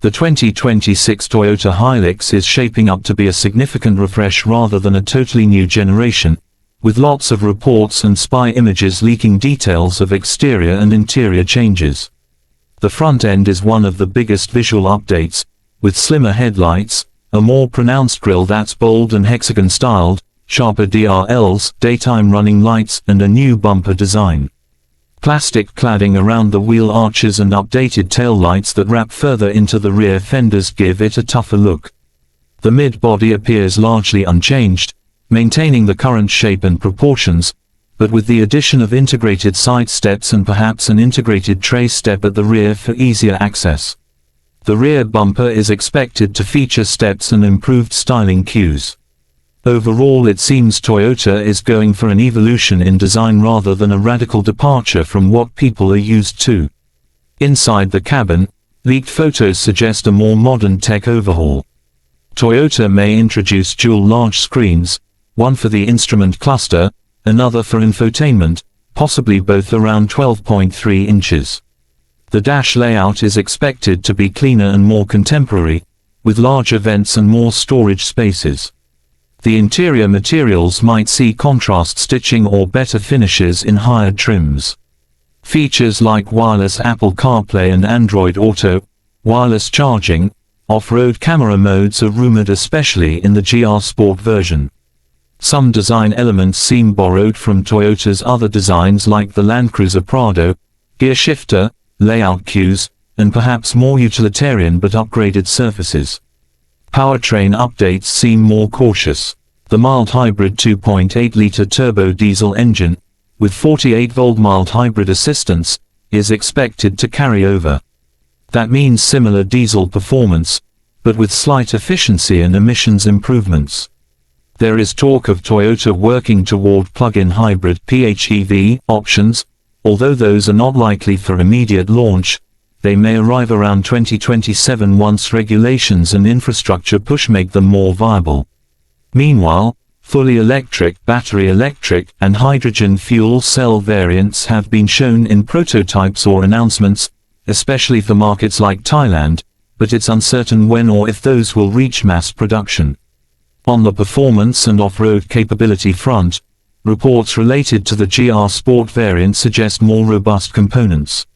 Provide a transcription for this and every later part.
The 2026 Toyota HiLux is shaping up to be a significant refresh rather than a totally new generation, with lots of reports and spy images leaking details of exterior and interior changes. The front end is one of the biggest visual updates, with slimmer headlights, a more pronounced grille that's bold and hexagon-styled, sharper DRLs, daytime running lights, and a new bumper design. Plastic cladding around the wheel arches and updated tail lights that wrap further into the rear fenders give it a tougher look. The mid-body appears largely unchanged, maintaining the current shape and proportions, but with the addition of integrated side steps and perhaps an integrated tray step at the rear for easier access. The rear bumper is expected to feature steps and improved styling cues. Overall, it seems Toyota is going for an evolution in design rather than a radical departure from what people are used to. Inside the cabin, leaked photos suggest a more modern tech overhaul. Toyota may introduce dual large screens, one for the instrument cluster, another for infotainment, possibly both around 12.3 inches. The dash layout is expected to be cleaner and more contemporary, with larger vents and more storage spaces. The interior materials might see contrast stitching or better finishes in higher trims. Features like wireless Apple CarPlay and Android Auto, wireless charging, off-road camera modes are rumored, especially in the GR Sport version. Some design elements seem borrowed from Toyota's other designs like the Land Cruiser Prado, gear shifter, layout cues, and perhaps more utilitarian but upgraded surfaces. Powertrain updates seem more cautious. The mild hybrid 2.8-liter turbo diesel engine, with 48-volt mild hybrid assistance, is expected to carry over. That means similar diesel performance, but with slight efficiency and emissions improvements. There is talk of Toyota working toward plug-in hybrid PHEV options, although those are not likely for immediate launch. They may arrive around 2027 once regulations and infrastructure push make them more viable. Meanwhile, fully electric, battery electric, and hydrogen fuel cell variants have been shown in prototypes or announcements, especially for markets like Thailand, but it's uncertain when or if those will reach mass production. On the performance and off-road capability front, reports related to the GR Sport variant suggest more robust components.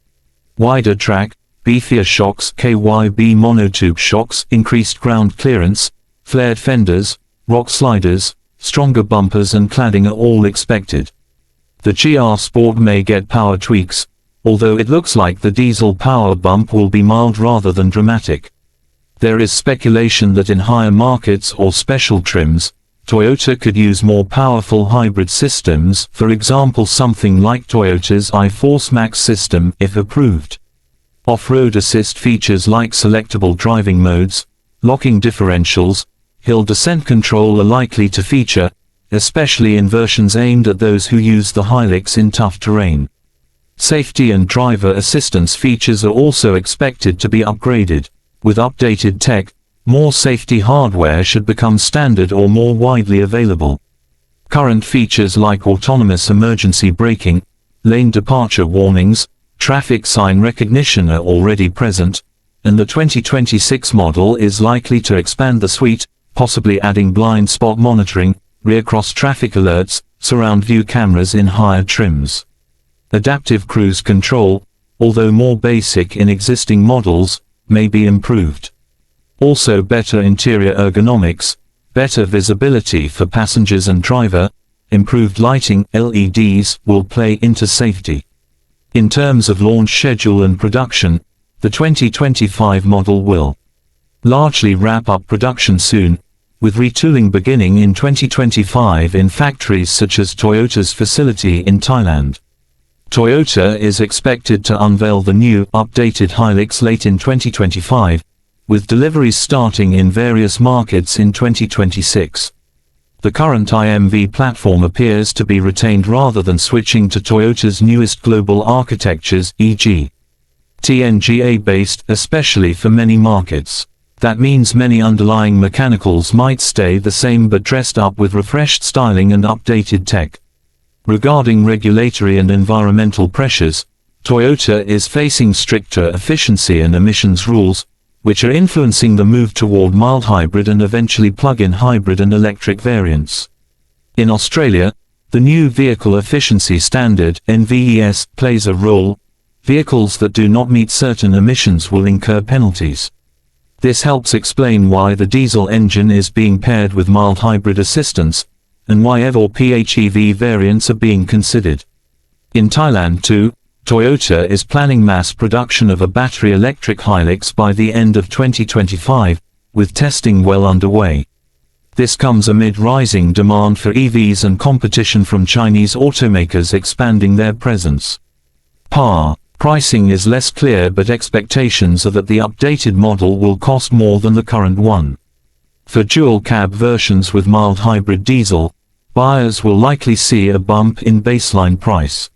Wider track, beefier shocks, KYB monotube shocks, increased ground clearance, flared fenders, rock sliders, stronger bumpers and cladding are all expected. The GR Sport may get power tweaks, although it looks like the diesel power bump will be mild rather than dramatic. There is speculation that in higher markets or special trims, Toyota could use more powerful hybrid systems, for example something like Toyota's iForce Max system if approved. Off-road assist features like selectable driving modes, locking differentials, hill descent control are likely to feature, especially in versions aimed at those who use the HiLux in tough terrain. Safety and driver assistance features are also expected to be upgraded. With updated tech, more safety hardware should become standard or more widely available. Current features like autonomous emergency braking, lane departure warnings, traffic sign recognition are already present, and the 2026 model is likely to expand the suite, possibly adding blind spot monitoring, rear cross traffic alerts, surround view cameras in higher trims. Adaptive cruise control, although more basic in existing models, may be improved. Also better interior ergonomics, better visibility for passengers and driver, improved lighting, LEDs, will play into safety. In terms of launch schedule and production, the 2025 model will largely wrap up production soon, with retooling beginning in 2025 in factories such as Toyota's facility in Thailand. Toyota is expected to unveil the new, updated HiLux late in 2025, with deliveries starting in various markets in 2026. The current IMV platform appears to be retained rather than switching to Toyota's newest global architectures, e.g. TNGA-based, especially for many markets. That means many underlying mechanicals might stay the same but dressed up with refreshed styling and updated tech. Regarding regulatory and environmental pressures, Toyota is facing stricter efficiency and emissions rules, which are influencing the move toward mild hybrid and eventually plug-in hybrid and electric variants. In Australia, the new Vehicle Efficiency Standard (NVES) plays a role. Vehicles that do not meet certain emissions will incur penalties. This helps explain why the diesel engine is being paired with mild hybrid assistance, and why EV or PHEV variants are being considered. In Thailand too, Toyota is planning mass production of a battery electric Hilux by the end of 2025, with testing well underway. This comes amid rising demand for EVs and competition from Chinese automakers expanding their presence. Pricing is less clear, but expectations are that the updated model will cost more than the current one. For dual-cab versions with mild hybrid diesel, buyers will likely see a bump in baseline price.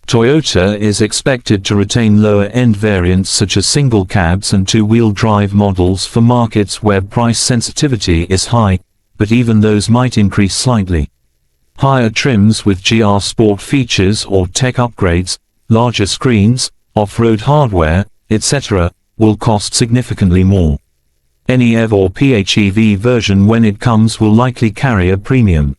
Toyota is expected to retain lower-end variants such as single cabs and two-wheel drive models for markets where price sensitivity is high, but even those might increase slightly. Higher trims with GR Sport features or tech upgrades, larger screens, off-road hardware, etc., will cost significantly more. Any EV or PHEV version when it comes will likely carry a premium.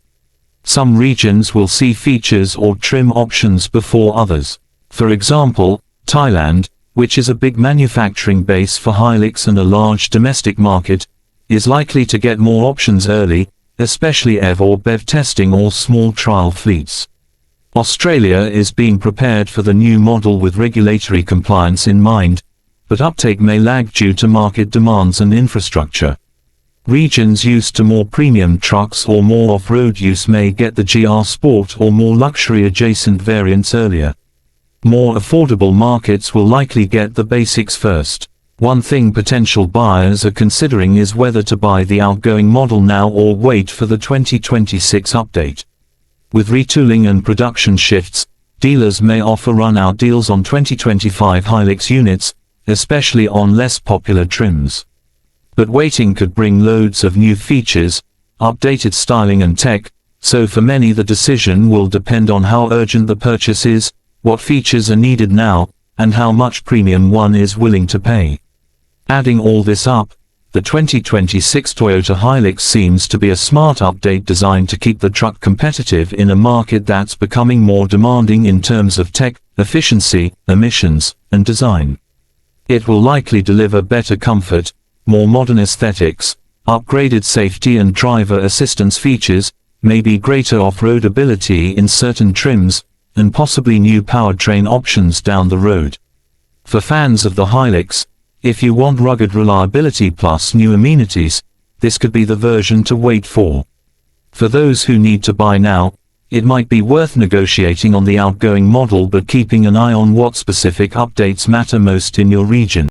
Some regions will see features or trim options before others. For example, Thailand, which is a big manufacturing base for Hilux and a large domestic market, is likely to get more options early, especially EV or BEV testing or small trial fleets. Australia is being prepared for the new model with regulatory compliance in mind, but uptake may lag due to market demands and infrastructure. Regions used to more premium trucks or more off-road use may get the GR Sport or more luxury adjacent variants earlier. More affordable markets will likely get the basics first. One thing potential buyers are considering is whether to buy the outgoing model now or wait for the 2026 update. With retooling and production shifts, dealers may offer run-out deals on 2025 Hilux units, especially on less popular trims. But waiting could bring loads of new features, updated styling and tech, so for many the decision will depend on how urgent the purchase is, what features are needed now, and how much premium one is willing to pay. Adding all this up, the 2026 Toyota HiLux seems to be a smart update designed to keep the truck competitive in a market that's becoming more demanding in terms of tech, efficiency, emissions, and design. It will likely deliver better comfort, more modern aesthetics, upgraded safety and driver assistance features, maybe greater off-road ability in certain trims, and possibly new powertrain options down the road. For fans of the Hilux, if you want rugged reliability plus new amenities, this could be the version to wait for. For those who need to buy now, it might be worth negotiating on the outgoing model but keeping an eye on what specific updates matter most in your region.